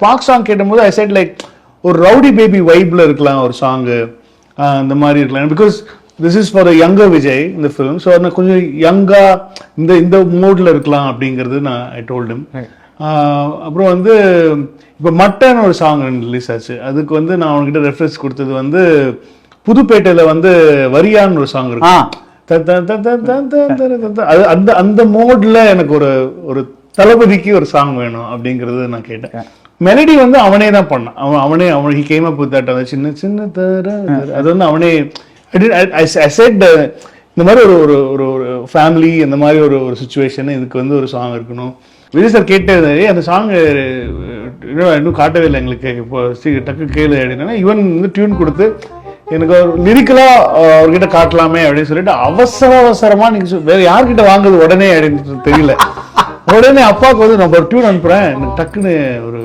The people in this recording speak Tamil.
பாக் சாங் கேட்டும்போது ஐ செட் லைக் ஒரு ரவுடி பேபி வைப்ல இருக்கலாம் ஒரு சாங்கு, இந்த மாதிரி இருக்கலாம். Because this is for younger Vijay இந்த ஃபிலிம். ஸோ நான் கொஞ்சம் யங்கா இந்த மூட்ல இருக்கலாம் அப்படிங்கிறது நான் ஐ டோல்ட் ஹிம். அப்புறம் வந்து இப்போ மட்டன் ஒரு சாங் ரிலீஸ் ஆச்சு. அதுக்கு வந்து நான் அவன்கிட்ட ரெஃபரன்ஸ் கொடுத்தது வந்து புதுப்பேட்டையில வந்து வரியான்னு ஒரு சாங் இருக்கு. அந்த அந்த மோட்ல எனக்கு ஒரு தளபதிக்கு ஒரு சாங் வேணும் அப்படிங்கறது நான் கேட்டேன். மெலடி வந்து அவனே தான் பண்ணான். அவனே he came up with that. அந்த சின்ன சின்ன அது வந்து அவனே I said இந்த மாதிரி ஒரு ஒரு ஒரு ஃபேமிலி இந்த மாதிரி ஒரு சுச்சுவேஷன், இதுக்கு வந்து ஒரு சாங் இருக்கணும். விஜய் சார் கேட்டது அந்த சாங் இன்னும் காட்டவே இல்லை எங்களுக்கு. இப்போ டக்கு கேளு அப்படின்னா இவன் வந்து டியூன் கொடுத்து எனக்கு ஒரு லிரிக்கலா அவர்கிட்ட காட்டலாமே அப்படின்னு சொல்லிட்டு அவசரமா நீங்க வேற யார்கிட்ட வாங்குது உடனே அப்படின்னு தெரியல. உடனே அப்பாவுக்கு வந்து நான் ஒரு டியூன் அனுப்புறேன், எனக்கு டக்குன்னு ஒரு